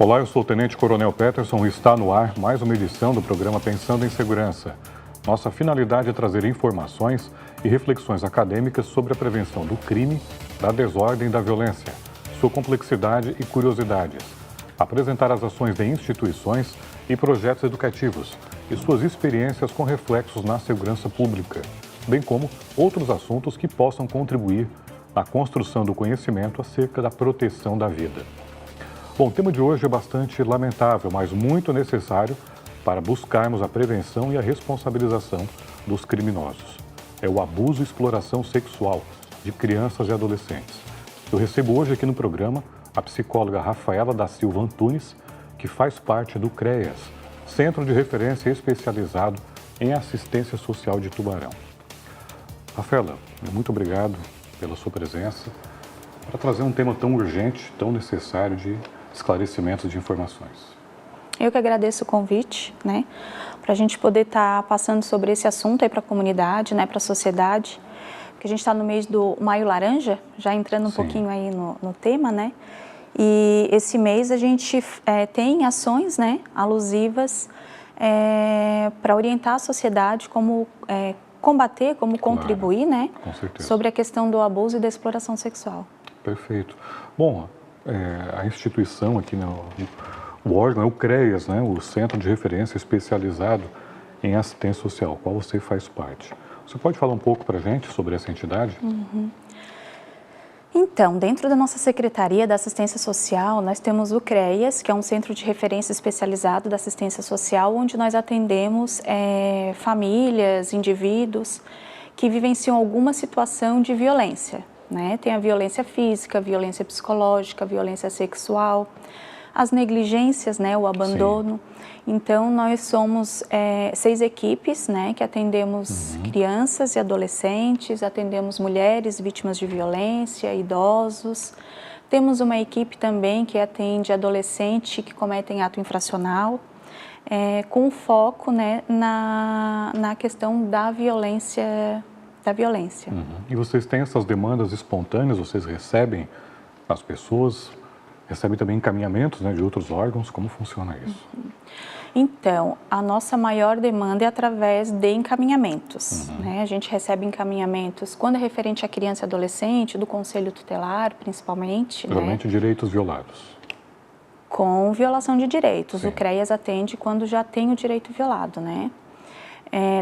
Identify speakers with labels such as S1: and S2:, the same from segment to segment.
S1: Olá, eu sou o Tenente Coronel Peterson e está no ar mais uma edição do programa Pensando em Segurança. Nossa finalidade é trazer informações e reflexões acadêmicas sobre a prevenção do crime, da desordem e da violência, sua complexidade e curiosidades. Apresentar as ações de instituições e projetos educativos e suas experiências com reflexos na segurança pública, bem como outros assuntos que possam contribuir na construção do conhecimento acerca da proteção da vida. Bom, o tema de hoje é bastante lamentável, mas muito necessário para buscarmos a prevenção e a responsabilização dos criminosos. É o abuso e exploração sexual de crianças e adolescentes. Eu recebo hoje aqui no programa a psicóloga Rafaela da Silva Antunes, que faz parte do CREAS, Centro de Referência Especializado em Assistência Social de Tubarão. Rafaela, muito obrigado pela sua presença para trazer um tema tão urgente, tão necessário de esclarecimentos de informações.
S2: Eu que agradeço o convite, para a gente poder estar passando sobre esse assunto aí para a comunidade, para a sociedade, porque a gente está no mês do Maio Laranja, já entrando um pouquinho aí no tema, e esse mês a gente tem ações, alusivas para orientar a sociedade como combater, como contribuir,
S1: com certeza,
S2: sobre a questão do abuso e da exploração sexual.
S1: Perfeito. Bom, a instituição aqui, o órgão é o CREAS, o Centro de Referência Especializado em Assistência Social, qual você faz parte. Você pode falar um pouco para a gente sobre essa entidade?
S2: Então, dentro da nossa Secretaria da Assistência Social, nós temos o CREAS, que é um Centro de Referência Especializado da Assistência Social, onde nós atendemos famílias, indivíduos que vivenciam alguma situação de violência. Tem a violência física, a violência psicológica, a violência sexual, as negligências, o abandono. Então, nós somos 6 equipes, que atendemos crianças e adolescentes, atendemos mulheres vítimas de violência, idosos. Temos uma equipe também que atende adolescentes que cometem ato infracional, com foco na questão da violência.
S1: E vocês têm essas demandas espontâneas, vocês recebem as pessoas, recebem também encaminhamentos de outros órgãos, como funciona isso?
S2: Então, a nossa maior demanda é através de encaminhamentos. A gente recebe encaminhamentos quando é referente a criança e adolescente, do Conselho Tutelar, principalmente.
S1: Geralmente direitos violados.
S2: Com violação de direitos. O CREAS atende quando já tem o direito violado,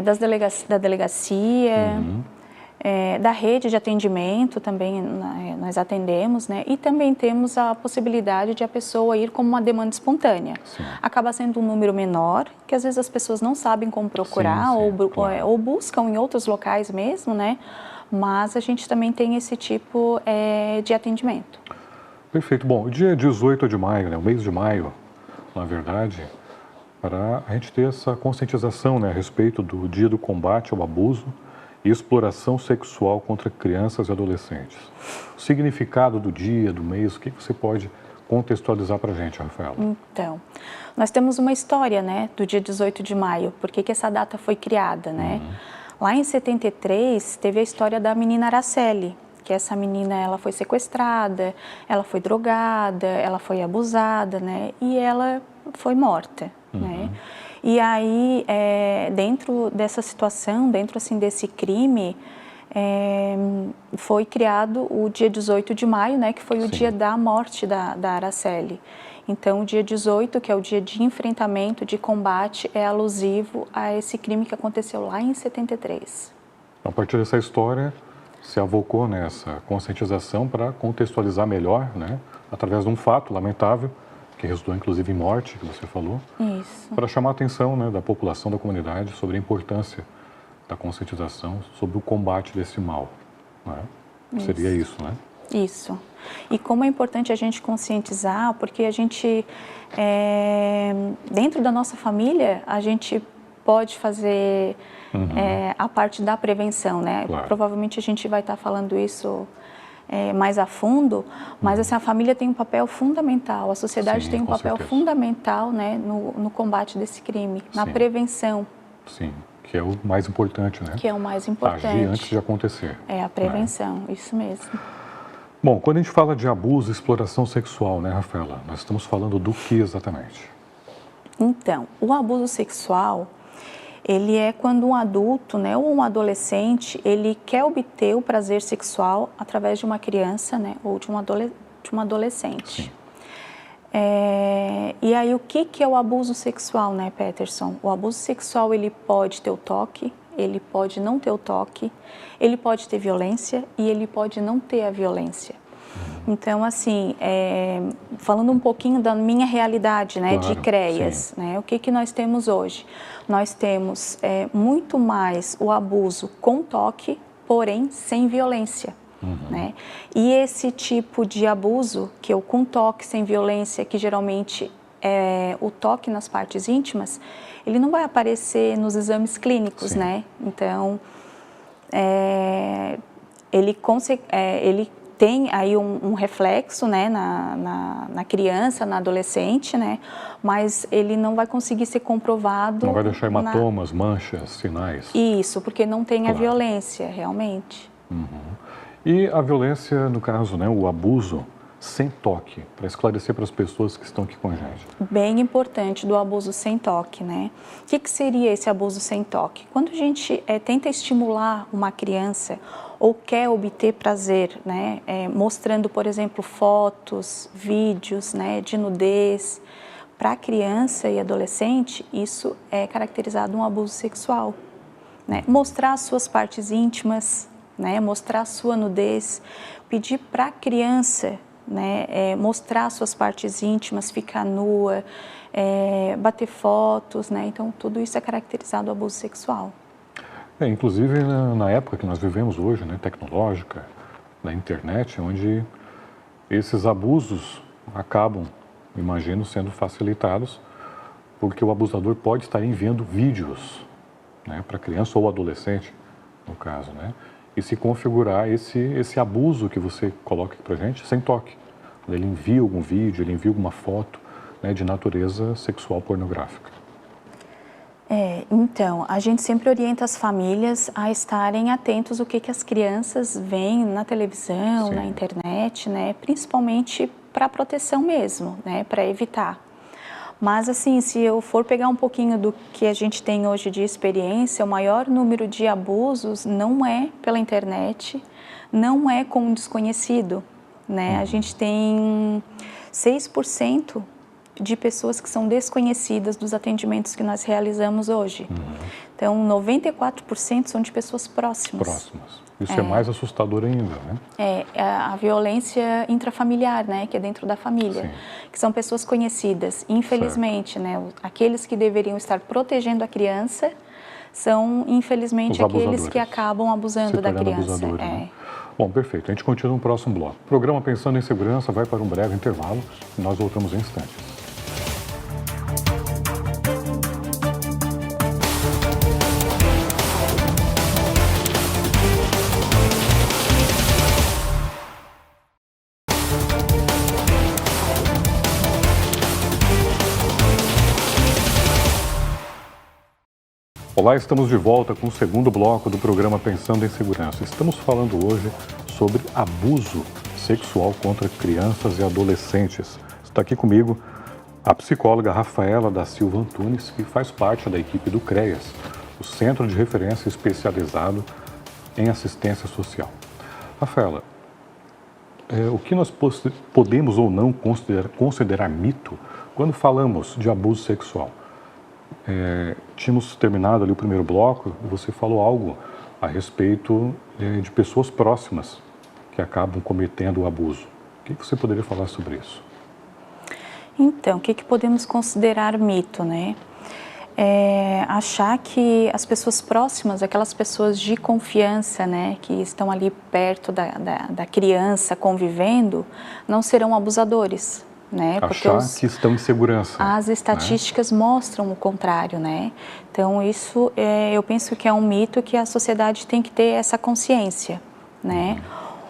S2: da delegacia, da rede de atendimento também nós atendemos, e também temos a possibilidade de a pessoa ir como uma demanda espontânea. Acaba sendo um número menor, que às vezes as pessoas não sabem como procurar ou buscam em outros locais mesmo, mas a gente também tem esse tipo de atendimento.
S1: Perfeito. Bom, o dia 18 de maio, o mês de maio, na verdade, para a gente ter essa conscientização a respeito do dia do combate ao abuso e exploração sexual contra crianças e adolescentes. O significado do dia, do mês, o que você pode contextualizar para a gente, Rafaela?
S2: Então, nós temos uma história, do dia 18 de maio, por que essa data foi criada, Lá em 73, teve a história da menina Araceli, que essa menina, ela foi sequestrada, ela foi drogada, ela foi abusada, e ela foi morta, E aí, dentro dessa situação, dentro desse crime, foi criado o dia 18 de maio, que foi o dia da morte da Araceli. Então, o dia 18, que é o dia de enfrentamento, de combate, é alusivo a esse crime que aconteceu lá em 73.
S1: A partir dessa história, se avocou nessa conscientização para contextualizar melhor, através de um fato lamentável, que resultou inclusive em morte, que você falou, para chamar a atenção da população, da comunidade, sobre a importância da conscientização, sobre o combate desse mal. Seria isso,
S2: Isso. E como é importante a gente conscientizar, porque a gente, dentro da nossa família, a gente pode fazer a parte da prevenção, Provavelmente a gente vai estar falando isso mais a fundo, mas a família tem um papel fundamental, a sociedade tem um papel fundamental no combate desse crime, na prevenção.
S1: Sim, que é o mais importante,
S2: Que é o mais importante.
S1: Agir antes de acontecer.
S2: É a prevenção, isso mesmo.
S1: Bom, quando a gente fala de abuso e exploração sexual, né, Rafaela? Nós estamos falando do que exatamente?
S2: Então, o abuso sexual, ele é quando um adulto, né, ou um adolescente, ele quer obter o prazer sexual através de uma criança, né, ou de um adolescente.
S1: Sim.
S2: E aí, o que é o abuso sexual, né, Peterson? O abuso sexual, ele pode ter o toque, ele pode não ter o toque, ele pode ter violência e ele pode não ter a violência. Então, assim, falando um pouquinho da minha realidade, né,
S1: Claro,
S2: de CREAS, né, o que nós temos hoje? Nós temos muito mais o abuso com toque, porém sem violência. Né? E esse tipo de abuso, que é o com toque, sem violência, que geralmente é o toque nas partes íntimas, ele não vai aparecer nos exames clínicos,
S1: Sim.
S2: né? Então, ele tem aí um reflexo, né, na criança, na adolescente, né, mas ele não vai conseguir ser comprovado.
S1: Não vai deixar hematomas, manchas, sinais.
S2: Isso, porque não tem
S1: Claro.
S2: a violência, realmente.
S1: E a violência, no caso, né, o abuso sem toque, para esclarecer para as pessoas que estão aqui com a gente.
S2: Bem importante do abuso sem toque, né? O que seria esse abuso sem toque? Quando a gente tenta estimular uma criança ou quer obter prazer, né, mostrando, por exemplo, fotos, vídeos, né, de nudez, para criança e adolescente, isso é caracterizado um abuso sexual, né? Mostrar as suas partes íntimas, né, mostrar a sua nudez, pedir para a criança, né, mostrar suas partes íntimas, ficar nua, bater fotos, né, então tudo isso é caracterizado abuso sexual.
S1: Inclusive na época que nós vivemos hoje, né, tecnológica, da internet, onde esses abusos acabam, imagino, sendo facilitados, porque o abusador pode estar enviando vídeos, né, para criança ou adolescente, no caso, né, e se configurar esse abuso que você coloca aqui para a gente sem toque. Ele envia algum vídeo, ele envia alguma foto, né, de natureza sexual pornográfica.
S2: Então, a gente sempre orienta as famílias a estarem atentos ao que as crianças veem na televisão,
S1: Sim.
S2: na internet, né, principalmente para proteção mesmo, né, para evitar. Mas, assim, se eu for pegar um pouquinho do que a gente tem hoje de experiência, o maior número de abusos não é pela internet, não é com um desconhecido, né? A gente tem 6% de pessoas que são desconhecidas dos atendimentos que nós realizamos hoje. Então, 94% são de pessoas próximas.
S1: Isso é mais assustador ainda, né?
S2: A violência intrafamiliar, né, que é dentro da família,
S1: Sim.
S2: que são pessoas conhecidas. Infelizmente, né, aqueles que deveriam estar protegendo a criança são, infelizmente, aqueles que acabam abusando da criança.
S1: Né? Bom, perfeito. A gente continua no próximo bloco. O programa Pensando em Segurança vai para um breve intervalo e nós voltamos em instantes. Olá, estamos de volta com o segundo bloco do programa Pensando em Segurança. Estamos falando hoje sobre abuso sexual contra crianças e adolescentes. Está aqui comigo a psicóloga Rafaela da Silva Antunes, que faz parte da equipe do CREAS, o Centro de Referência Especializado em Assistência Social. Rafaela, o que nós podemos ou não considerar mito quando falamos de abuso sexual? Tínhamos terminado ali o primeiro bloco e você falou algo a respeito de pessoas próximas que acabam cometendo o abuso. O que você poderia falar sobre isso?
S2: Então, o que podemos considerar mito, né? Achar que as pessoas próximas, aquelas pessoas de confiança, né, que estão ali perto da criança convivendo, não serão abusadores. Né?
S1: Achar que estão em segurança.
S2: As estatísticas mostram o contrário, né? Então, isso eu penso que é um mito que a sociedade tem que ter essa consciência, né?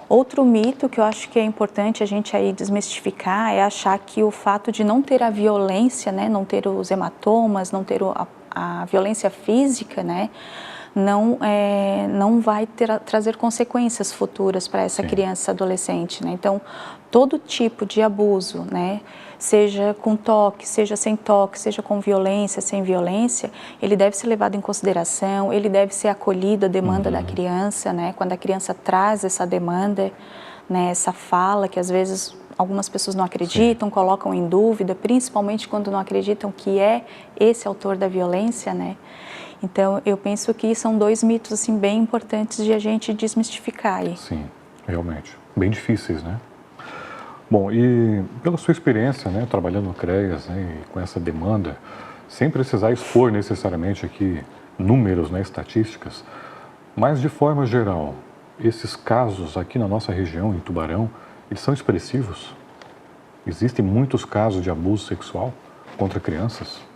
S2: Outro mito que eu acho que é importante a gente aí desmistificar é achar que o fato de não ter a violência, né, não ter os hematomas, não ter a violência física, né, não vai trazer consequências futuras para essa criança, adolescente, né? Então, todo tipo de abuso, né? Seja com toque, seja sem toque, seja com violência, sem violência, ele deve ser levado em consideração, ele deve ser acolhido a demanda da criança, né? Quando a criança traz essa demanda, né? Essa fala que às vezes algumas pessoas não acreditam, colocam em dúvida, principalmente quando não acreditam que é esse autor da violência, né? Então, eu penso que são dois mitos assim bem importantes de a gente desmistificar aí.
S1: Sim, realmente. Bem difíceis, né? Bom, e pela sua experiência, né, trabalhando no CREAS, né, e com essa demanda, sem precisar expor necessariamente aqui números, né, estatísticas, mas de forma geral, esses casos aqui na nossa região, em Tubarão, eles são expressivos? Existem muitos casos de abuso sexual contra crianças?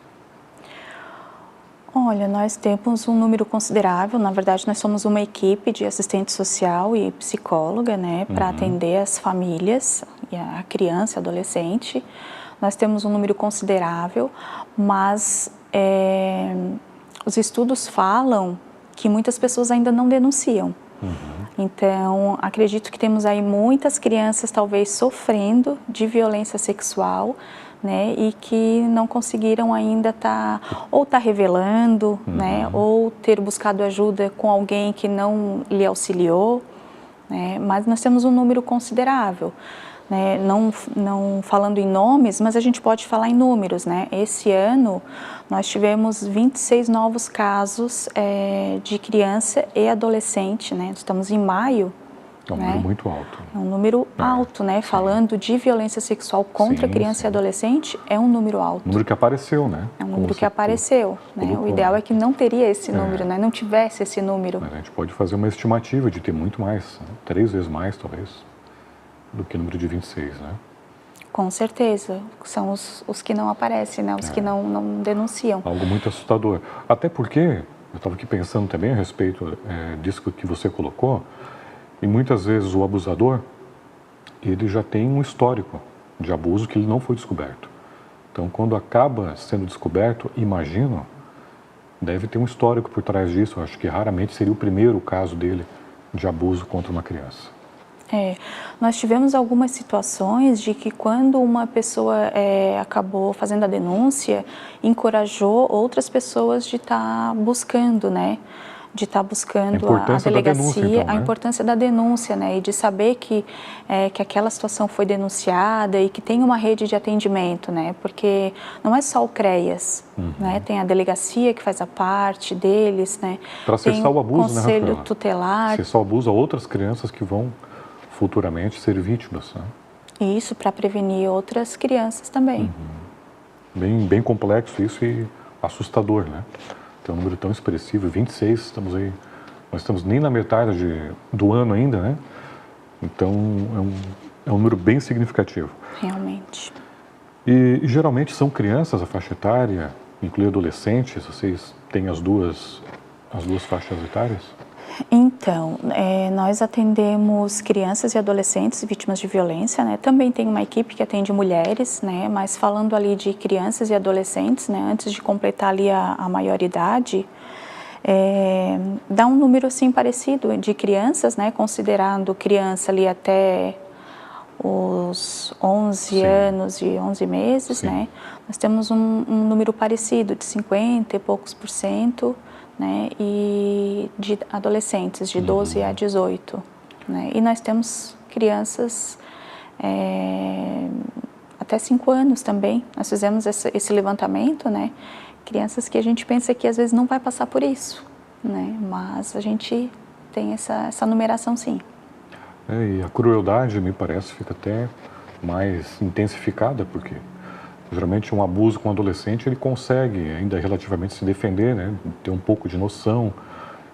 S2: Olha, nós temos um número considerável, na verdade nós somos uma equipe de assistente social e psicóloga, né, para atender as famílias, e a criança e adolescente. Nós temos um número considerável, mas os estudos falam que muitas pessoas ainda não denunciam. Então, acredito que temos aí muitas crianças talvez sofrendo de violência sexual, né, e que não conseguiram ainda tá revelando, né, ou ter buscado ajuda com alguém que não lhe auxiliou, né, mas nós temos um número considerável, né, não falando em nomes, mas a gente pode falar em números, né. Esse ano nós tivemos 26 novos casos de criança e adolescente, né, estamos em maio.
S1: É um número muito alto.
S2: É um número alto, né? Falando de violência sexual contra criança e adolescente, é um número alto.
S1: Número que apareceu, né?
S2: É um número que apareceu, né? O ideal é que não teria esse número, né? Não tivesse esse número.
S1: Mas a gente pode fazer uma estimativa de ter muito mais, né? 3 vezes mais, talvez, do que o número de 26, né?
S2: Com certeza. São os que não aparecem, né? Os que não denunciam.
S1: Algo muito assustador. Até porque, eu estava aqui pensando também a respeito disso que você colocou, e muitas vezes o abusador, ele já tem um histórico de abuso que ele não foi descoberto. Então, quando acaba sendo descoberto, imagino, deve ter um histórico por trás disso. Eu acho que raramente seria o primeiro caso dele de abuso contra uma criança.
S2: Nós tivemos algumas situações de que quando uma pessoa acabou fazendo a denúncia, encorajou outras pessoas de estar buscando, né? De estar buscando a delegacia,
S1: denúncia, então, né?
S2: A importância da denúncia, né? E de saber que aquela situação foi denunciada e que tem uma rede de atendimento, né? Porque não é só o CREAS, né? Tem a delegacia que faz a parte deles, né?
S1: Para cessar o abuso,
S2: né? Conselho tutelar.
S1: Cessar o abuso a outras crianças que vão futuramente ser vítimas, né?
S2: E isso para prevenir outras crianças também.
S1: Bem complexo isso e assustador, né? Tem um número tão expressivo, 26, estamos aí, nós estamos nem na metade do ano ainda, né? Então, é um número bem significativo.
S2: Realmente.
S1: E geralmente são crianças, a faixa etária, inclui adolescentes, vocês têm as duas faixas etárias?
S2: Então, nós atendemos crianças e adolescentes vítimas de violência, né? Também tem uma equipe que atende mulheres, né? Mas falando ali de crianças e adolescentes, né? Antes de completar ali a maioridade, dá um número assim parecido de crianças, né? Considerando criança ali até os 11 anos e 11 meses, né? Nós temos um número parecido de 50 e poucos %, né, e de adolescentes de 12 a 18, né, e nós temos crianças até 5 anos também. Nós fizemos esse levantamento, né, crianças que a gente pensa que às vezes não vai passar por isso, né, mas a gente tem essa numeração sim.
S1: E a crueldade, me parece, fica até mais intensificada, porque geralmente um abuso com um adolescente, ele consegue ainda relativamente se defender, né? Ter um pouco de noção,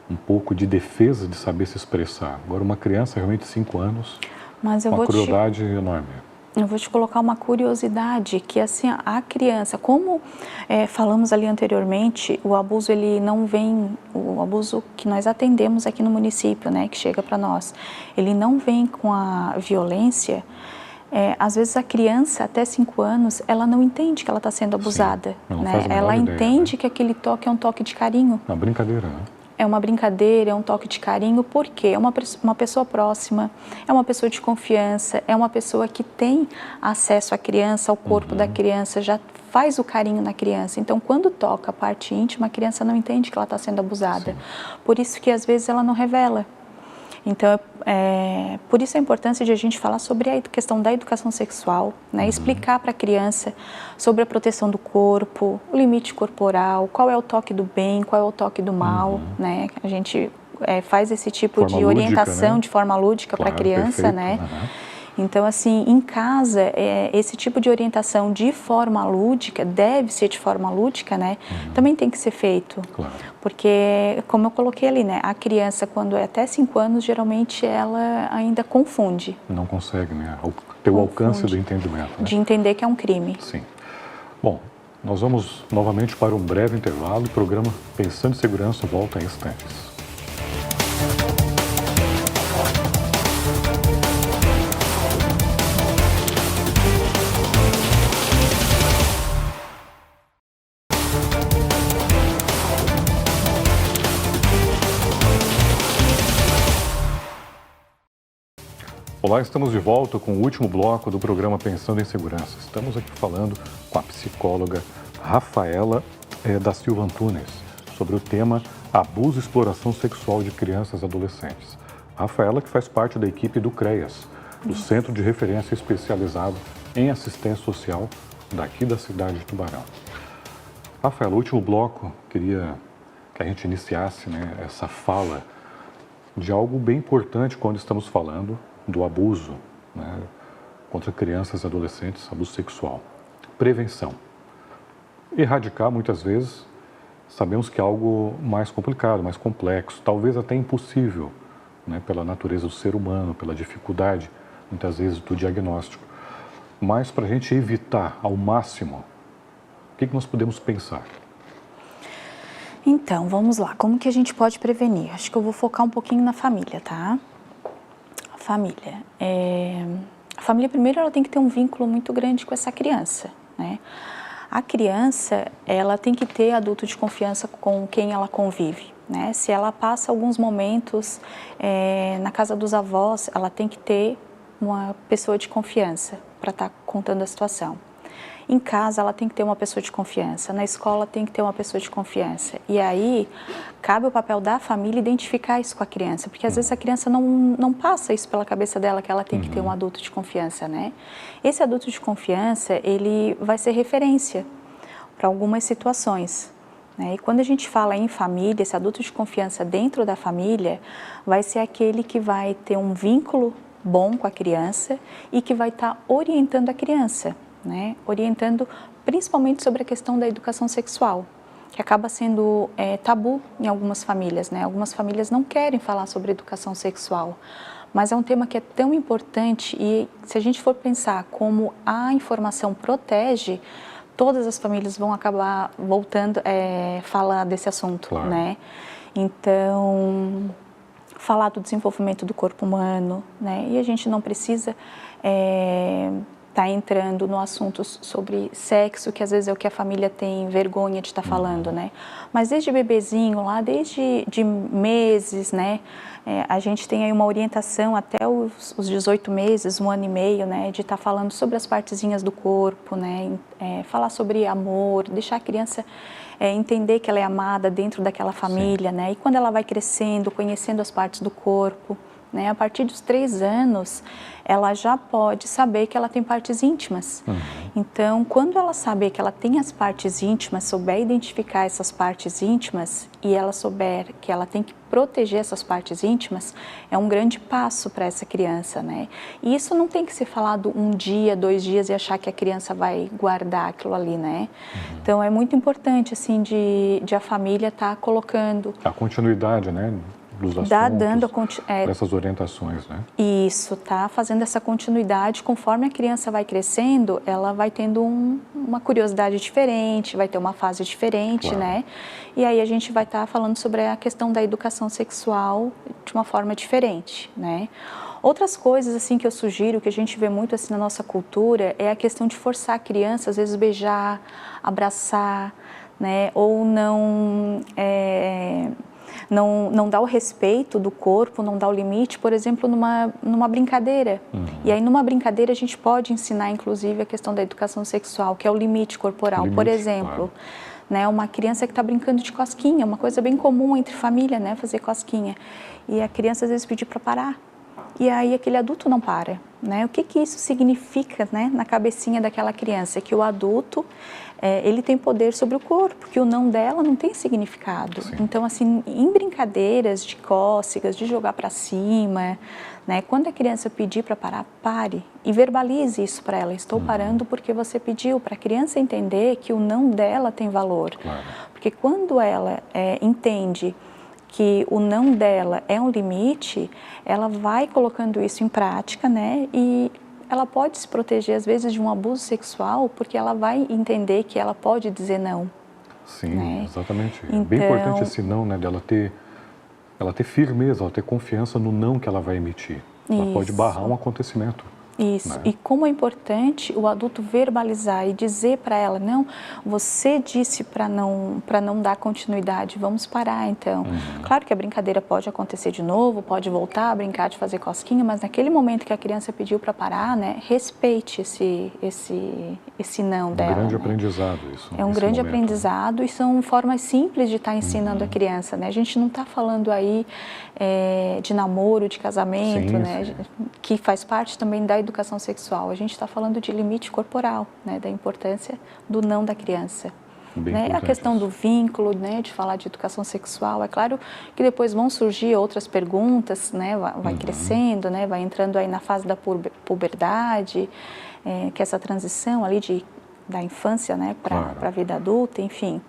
S1: um pouco de defesa, de saber se expressar. Agora, uma criança, realmente 5 anos, uma crueldade enorme.
S2: Eu vou te colocar uma curiosidade, que assim, a criança, como falamos ali anteriormente, o abuso ele não vem, o abuso que nós atendemos aqui no município, né, que chega para nós, ele não vem com a violência. Às vezes a criança, até 5 anos, ela não entende que ela está sendo abusada, né? Ela entende que aquele toque é um toque de carinho.
S1: Uma brincadeira, né?
S2: é uma brincadeira, é um toque de carinho, porque é uma pessoa próxima, é uma pessoa de confiança, é uma pessoa que tem acesso à criança, ao corpo da criança, já faz o carinho na criança. Então, quando toca a parte íntima, a criança não entende que ela está sendo abusada. Sim. Por isso que, às vezes, ela não revela. Então, por isso a importância de a gente falar sobre a questão da educação sexual, né? Explicar para a criança sobre a proteção do corpo, o limite corporal, qual é o toque do bem, qual é o toque do mal, né? A gente faz esse tipo de orientação, né? De forma lúdica, claro, para a criança, perfeito, né? Então, assim, em casa, esse tipo de orientação de forma lúdica, deve ser de forma lúdica, né? Também tem que ser feito. Claro. Porque, como eu coloquei ali, né? A criança, quando é até 5 anos, geralmente ela ainda confunde.
S1: Não consegue, né? Ter o alcance do entendimento. Né?
S2: De entender que é um crime.
S1: Sim. Bom, nós vamos novamente para um breve intervalo. O programa Pensando em Segurança volta em instantes. Olá, estamos de volta com o último bloco do programa Pensando em Segurança. Estamos aqui falando com a psicóloga Rafaela da Silva Antunes sobre o tema abuso e exploração sexual de crianças e adolescentes. A Rafaela, que faz parte da equipe do CREAS, do Centro de Referência Especializado em Assistência Social daqui da cidade de Tubarão. Rafaela, o último bloco, queria que a gente iniciasse, né, essa fala de algo bem importante quando estamos falando do abuso, né, contra crianças e adolescentes, abuso sexual. Prevenção. Erradicar, muitas vezes, sabemos que é algo mais complicado, mais complexo, talvez até impossível, né, pela natureza do ser humano, pela dificuldade, muitas vezes, do diagnóstico. Mas, para a gente evitar ao máximo, o que nós podemos pensar?
S2: Então, vamos lá. Como que a gente pode prevenir? Acho que eu vou focar um pouquinho na família, tá? Família. A família, primeiro, ela tem que ter um vínculo muito grande com essa criança, né? A criança, ela tem que ter adulto de confiança com quem ela convive, né? Se ela passa alguns momentos na casa dos avós, ela tem que ter uma pessoa de confiança para estar contando a situação. Em casa, ela tem que ter uma pessoa de confiança. Na escola, tem que ter uma pessoa de confiança. E aí, cabe o papel da família identificar isso com a criança. Porque, às vezes, a criança não passa isso pela cabeça dela, que ela tem que ter um adulto de confiança, né? Esse adulto de confiança, ele vai ser referência para algumas situações, né? E quando a gente fala em família, esse adulto de confiança dentro da família vai ser aquele que vai ter um vínculo bom com a criança e que vai estar orientando a criança, né? Orientando principalmente sobre a questão da educação sexual, que acaba sendo tabu em algumas famílias, né? Algumas famílias não querem falar sobre educação sexual, mas é um tema que é tão importante e se a gente for pensar como a informação protege, todas as famílias vão acabar voltando a falar desse assunto, claro, né? Então, falar do desenvolvimento do corpo humano, né? E a gente não precisa tá entrando no assunto sobre sexo, que às vezes é o que a família tem vergonha de estar falando, né? Mas desde bebezinho, lá desde de meses, né? A gente tem aí uma orientação até os 18 meses, 1 ano e meio, né? De estar falando sobre as partezinhas do corpo, né? Falar sobre amor, deixar a criança entender que ela é amada dentro daquela família, né? E quando ela vai crescendo, conhecendo as partes do corpo, né? A partir dos 3 anos, ela já pode saber que ela tem partes íntimas. Então, quando ela saber que ela tem as partes íntimas, souber identificar essas partes íntimas e ela souber que ela tem que proteger essas partes íntimas, é um grande passo para essa criança, né? E isso não tem que ser falado 1 dia, 2 dias e achar que a criança vai guardar aquilo ali, né? Então, é muito importante, assim, de a família estar colocando...
S1: A continuidade, né? Dos assuntos, dessas orientações, né?
S2: Isso, tá fazendo essa continuidade, conforme a criança vai crescendo, ela vai tendo uma curiosidade diferente, vai ter uma fase diferente, claro, né? E aí a gente vai estar falando sobre a questão da educação sexual de uma forma diferente, né? Outras coisas, assim, que eu sugiro, que a gente vê muito, assim, na nossa cultura, é a questão de forçar a criança, às vezes, beijar, abraçar, né? Ou não dá o respeito do corpo, não dá o limite, por exemplo, numa brincadeira. E aí, numa brincadeira, a gente pode ensinar, inclusive, a questão da educação sexual, que é o limite corporal. Por exemplo, né, uma criança que está brincando de cosquinha, uma coisa bem comum entre família, né, fazer cosquinha. E a criança, às vezes, pedir para parar. E aí, aquele adulto não para. Né? O que isso significa, né, na cabecinha daquela criança? Que o adulto, ele tem poder sobre o corpo, que o não dela não tem significado. Sim. Então, assim, em brincadeiras de cócegas, de jogar para cima, né, quando a criança pedir para parar, pare e verbalize isso para ela. Estou parando porque você pediu, para a criança entender que o não dela tem valor. Claro. Porque quando ela entende que o não dela é um limite, ela vai colocando isso em prática, né? E ela pode se proteger, às vezes, de um abuso sexual, porque ela vai entender que ela pode dizer não.
S1: Sim,
S2: né?
S1: Exatamente. Então, é bem importante esse não, né? Dela ter firmeza, ela ter confiança no não que ela vai emitir. Ela pode barrar um acontecimento.
S2: Isso, né? E como é importante o adulto verbalizar e dizer para ela, não, você disse para não dar continuidade, vamos parar então. Claro que a brincadeira pode acontecer de novo, pode voltar a brincar de fazer cosquinha, mas naquele momento que a criança pediu para parar, né, respeite esse não dela.
S1: É um grande
S2: né?
S1: aprendizado isso.
S2: É um grande aprendizado e são formas simples de estar ensinando a criança, né? A gente não está falando aí de namoro, de casamento, né? Que faz parte também da educação sexual. A gente está falando de limite corporal, né? Da importância do não da criança. Né? A questão do vínculo, né? De falar de educação sexual. É claro que depois vão surgir outras perguntas, né? Vai crescendo, né? Vai entrando aí na fase da puberdade, que é essa transição ali da infância, né? Para a vida adulta, enfim.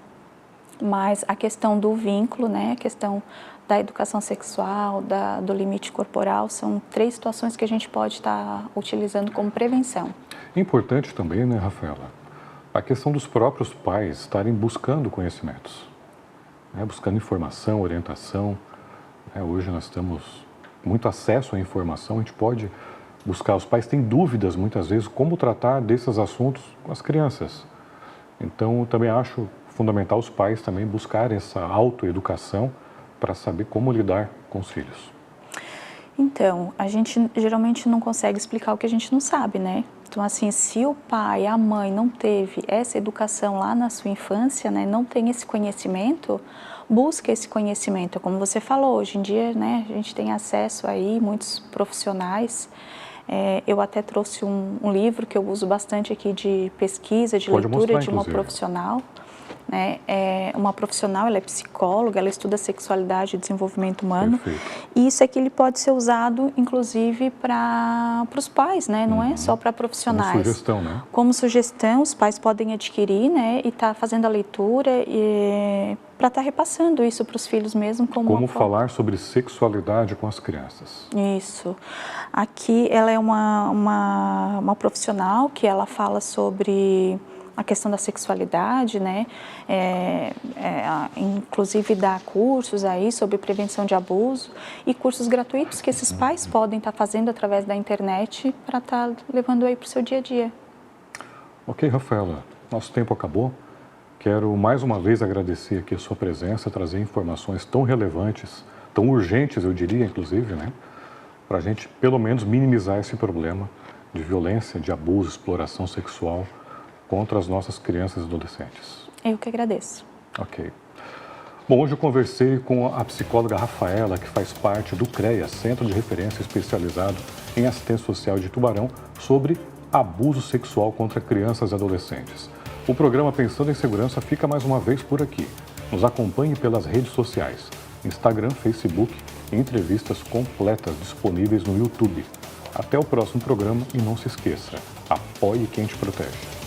S2: Mas a questão do vínculo, né? A questão da educação sexual, do limite corporal, são 3 situações que a gente pode estar utilizando como prevenção.
S1: Importante também, né, Rafaela, a questão dos próprios pais estarem buscando conhecimentos, né, buscando informação, orientação. Hoje nós temos muito acesso à informação, a gente pode buscar. Os pais têm dúvidas, muitas vezes, como tratar desses assuntos com as crianças. Então, eu também acho fundamental os pais também buscarem essa autoeducação para saber como lidar com os filhos.
S2: Então, a gente geralmente não consegue explicar o que a gente não sabe, né? Então, assim, se o pai, a mãe não teve essa educação lá na sua infância, né, não tem esse conhecimento, busca esse conhecimento. Como você falou, hoje em dia, né, a gente tem acesso aí, muitos profissionais. Eu até trouxe um livro que eu uso bastante aqui de pesquisa, de leitura de uma profissional. Né? Uma profissional, ela é psicóloga, ela estuda sexualidade e desenvolvimento humano. Perfeito. E isso aqui ele pode ser usado, inclusive, para os pais, né? Não é só para profissionais.
S1: Como sugestão, né?
S2: Como sugestão, os pais podem adquirir, né? E estar fazendo a leitura para estar repassando isso para os filhos mesmo.
S1: Como falar sobre sexualidade com as crianças.
S2: Isso. Aqui ela é uma profissional que ela fala sobre a questão da sexualidade, né? Inclusive dá cursos aí sobre prevenção de abuso e cursos gratuitos que esses pais podem estar fazendo através da internet para estar levando aí para o seu dia a dia.
S1: Ok, Rafaela, nosso tempo acabou. Quero mais uma vez agradecer aqui a sua presença, trazer informações tão relevantes, tão urgentes, eu diria, inclusive, né? Para a gente, pelo menos, minimizar esse problema de violência, de abuso, exploração sexual contra as nossas crianças e adolescentes.
S2: Eu que agradeço.
S1: Ok. Bom, hoje eu conversei com a psicóloga Rafaela, que faz parte do CREA, Centro de Referência Especializado em Assistência Social de Tubarão, sobre abuso sexual contra crianças e adolescentes. O programa Pensando em Segurança fica mais uma vez por aqui. Nos acompanhe pelas redes sociais, Instagram, Facebook e entrevistas completas disponíveis no YouTube. Até o próximo programa e não se esqueça, apoie quem te protege.